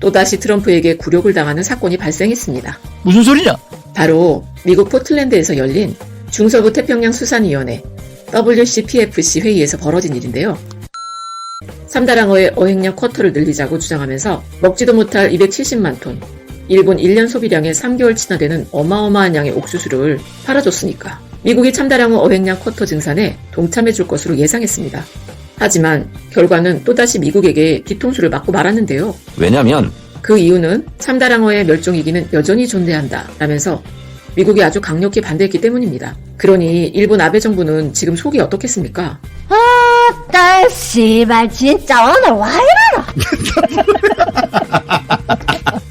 또다시 트럼프에게 굴욕을 당하는 사건이 발생했습니다. 무슨 소리냐? 바로 미국 포틀랜드에서 열린 중서부 태평양 수산위원회 WCPFC 회의에서 벌어진 일인데요. 참다랑어의 어획량 쿼터를 늘리자고 주장하면서 먹지도 못할 270만 톤, 일본 1년 소비량의 3개월치나 되는 어마어마한 양의 옥수수를 팔아줬으니까 미국이 참다랑어 어획량 쿼터 증산에 동참해줄 것으로 예상했습니다. 하지만 결과는 또다시 미국에게 뒤통수를 맞고 말았는데요. 왜냐면 그 이유는 참다랑어의 멸종 위기는 여전히 존재한다 라면서 미국이 아주 강력히 반대했기 때문입니다. 그러니 일본 아베 정부는 지금 속이 어떻겠습니까? 아따 씨발 진짜 오늘 와 이러노.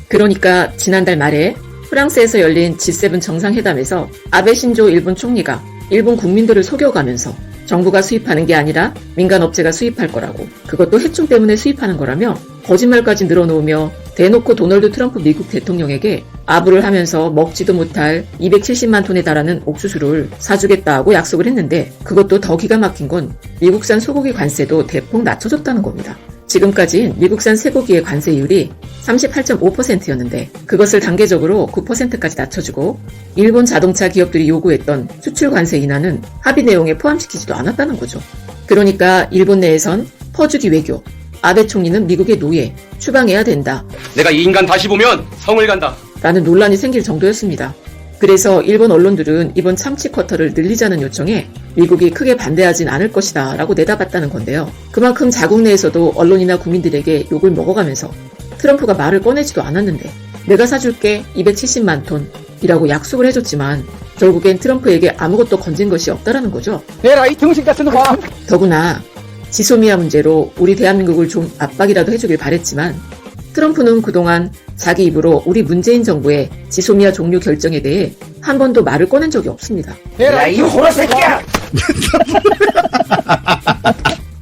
그러니까 지난달 말에 프랑스에서 열린 G7 정상회담에서 아베 신조 일본 총리가 일본 국민들을 속여가면서 정부가 수입하는 게 아니라 민간 업체가 수입할 거라고, 그것도 해충 때문에 수입하는 거라며 거짓말까지 늘어놓으며 대놓고 도널드 트럼프 미국 대통령에게 아부를 하면서 먹지도 못할 270만 톤에 달하는 옥수수를 사주겠다고 약속을 했는데, 그것도 더 기가 막힌 건 미국산 소고기 관세도 대폭 낮춰줬다는 겁니다. 지금까지 미국산 쇠고기의 관세율이 38.5%였는데 그것을 단계적으로 9%까지 낮춰주고 일본 자동차 기업들이 요구했던 수출 관세 인하는 합의 내용에 포함시키지도 않았다는 거죠. 그러니까 일본 내에선 퍼주기 외교, 아베 총리는 미국의 노예, 추방해야 된다. 내가 이 인간 다시 보면 성을 간다. 라는 논란이 생길 정도였습니다. 그래서 일본 언론들은 이번 참치 쿼터를 늘리자는 요청에 미국이 크게 반대하진 않을 것이다 라고 내다봤다는 건데요. 그만큼 자국 내에서도 언론이나 국민들에게 욕을 먹어가면서 트럼프가 말을 꺼내지도 않았는데 내가 사줄게 270만 톤 이라고 약속을 해줬지만 결국엔 트럼프에게 아무것도 건진 것이 없다라는 거죠. 에라이 등신 같은 놈아. 더구나 지소미아 문제로 우리 대한민국을 좀 압박이라도 해주길 바랬지만 트럼프는 그동안 자기 입으로 우리 문재인 정부의 지소미아 종료 결정에 대해 한 번도 말을 꺼낸 적이 없습니다. 에라이 호러새끼야.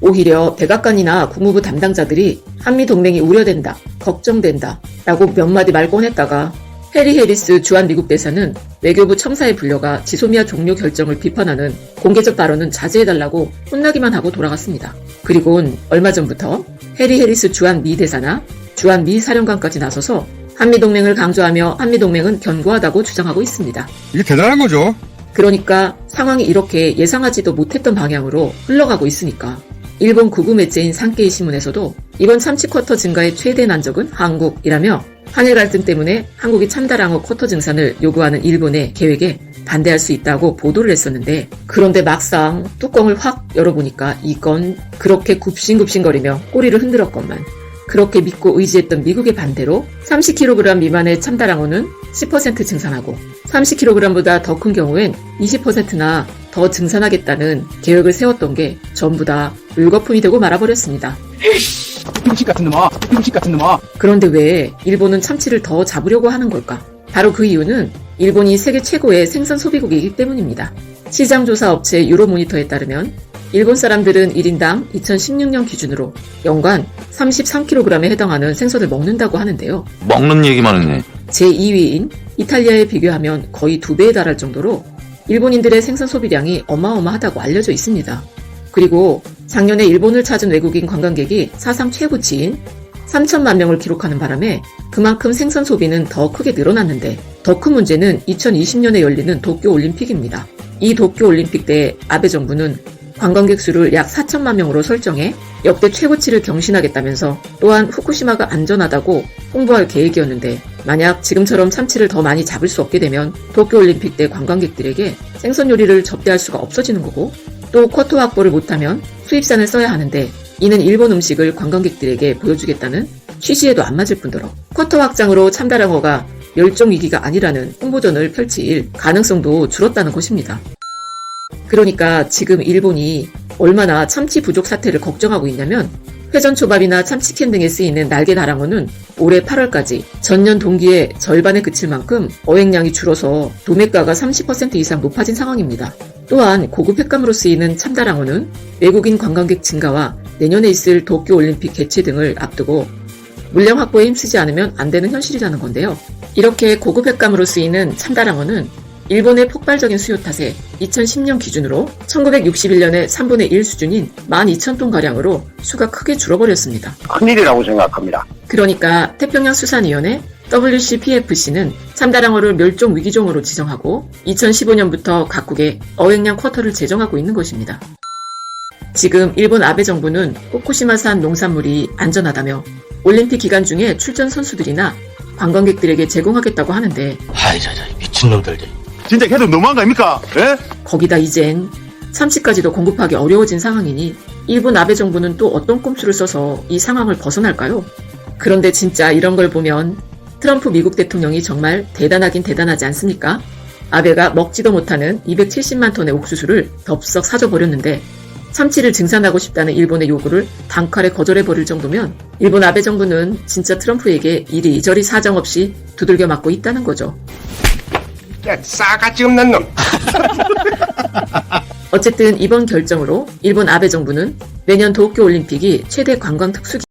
오히려 백악관이나 국무부 담당자들이 한미동맹이 우려된다, 걱정된다 라고 몇 마디 말 꺼냈다가 해리 해리스 주한 미국 대사는 외교부 첨사에 불려가 지소미아 종료 결정을 비판하는 공개적 발언은 자제해달라고 혼나기만 하고 돌아갔습니다. 그리고는 얼마 전부터 해리 해리스 주한 미 대사나 주한 미 사령관까지 나서서 한미동맹을 강조하며 한미동맹은 견고하다고 주장하고 있습니다. 이게 대단한 거죠. 그러니까 상황이 이렇게 예상하지도 못했던 방향으로 흘러가고 있으니까 일본 구구 매체인 산케이 신문에서도 이번 참치 쿼터 증가의 최대 난적은 한국이라며 한일 갈등 때문에 한국이 참다랑어 쿼터 증산을 요구하는 일본의 계획에 반대할 수 있다고 보도를 했었는데, 그런데 막상 뚜껑을 확 열어보니까 이건 그렇게 굽신굽신거리며 꼬리를 흔들었건만 그렇게 믿고 의지했던 미국의 반대로 30kg 미만의 참다랑어는 10% 증산하고 30kg보다 더 큰 경우엔 20%나 더 증산하겠다는 계획을 세웠던 게 전부 다 물거품이 되고 말아버렸습니다. 등신 같은 놈아. 등신 같은 놈아. 그런데 왜 일본은 참치를 더 잡으려고 하는 걸까? 바로 그 이유는 일본이 세계 최고의 생선 소비국이기 때문입니다. 시장조사 업체 유로모니터에 따르면 일본 사람들은 1인당 2016년 기준으로 연간 33kg에 해당하는 생선을 먹는다고 하는데요. 먹는 얘기만 했네. 제2위인 이탈리아에 비교하면 거의 2배에 달할 정도로 일본인들의 생선 소비량이 어마어마하다고 알려져 있습니다. 그리고 작년에 일본을 찾은 외국인 관광객이 사상 최고치인 3천만 명을 기록하는 바람에 그만큼 생선 소비는 더 크게 늘어났는데, 더 큰 문제는 2020년에 열리는 도쿄올림픽입니다. 이 도쿄올림픽 때 아베 정부는 관광객 수를 약 4천만 명으로 설정해 역대 최고치를 경신하겠다면서 또한 후쿠시마가 안전하다고 홍보할 계획이었는데, 만약 지금처럼 참치를 더 많이 잡을 수 없게 되면 도쿄올림픽 때 관광객들에게 생선 요리를 접대할 수가 없어지는 거고, 또 쿼터 확보를 못하면 수입산을 써야 하는데 이는 일본 음식을 관광객들에게 보여주겠다는 취지에도 안 맞을 뿐더러 쿼터 확장으로 참다랑어가 멸종 위기가 아니라는 홍보전을 펼칠 가능성도 줄었다는 것입니다. 그러니까 지금 일본이 얼마나 참치 부족 사태를 걱정하고 있냐면, 회전초밥이나 참치캔 등에 쓰이는 날개 다랑어는 올해 8월까지 전년 동기의 절반에 그칠 만큼 어획량이 줄어서 도매가가 30% 이상 높아진 상황입니다. 또한 고급 횟감으로 쓰이는 참다랑어는 외국인 관광객 증가와 내년에 있을 도쿄올림픽 개최 등을 앞두고 물량 확보에 힘쓰지 않으면 안 되는 현실이라는 건데요. 이렇게 고급 횟감으로 쓰이는 참다랑어는 일본의 폭발적인 수요 탓에 2010년 기준으로 1961년의 3분의 1 수준인 12,000톤가량으로 수가 크게 줄어버렸습니다. 큰일이라고 생각합니다. 그러니까 태평양 수산위원회 WCPFC는 참다랑어를 멸종 위기종으로 지정하고 2015년부터 각국에 어획량 쿼터를 제정하고 있는 것입니다. 지금 일본 아베 정부는 후쿠시마산 농산물이 안전하다며 올림픽 기간 중에 출전 선수들이나 관광객들에게 제공하겠다고 하는데 미친놈들. 진짜 걔들 너무한 거 아닙니까? 예? 거기다 이젠 참치까지도 공급하기 어려워진 상황이니 일본 아베 정부는 또 어떤 꼼수를 써서 이 상황을 벗어날까요? 그런데 진짜 이런 걸 보면 트럼프 미국 대통령이 정말 대단하긴 대단하지 않습니까? 아베가 먹지도 못하는 270만 톤의 옥수수를 덥석 사줘버렸는데 참치를 증산하고 싶다는 일본의 요구를 단칼에 거절해버릴 정도면 일본 아베 정부는 진짜 트럼프에게 이리저리 사정없이 두들겨 맞고 있다는 거죠. 야, 싸가지 없는 놈. 어쨌든 이번 결정으로 일본 아베 정부는 내년 도쿄올림픽이 최대 관광 특수기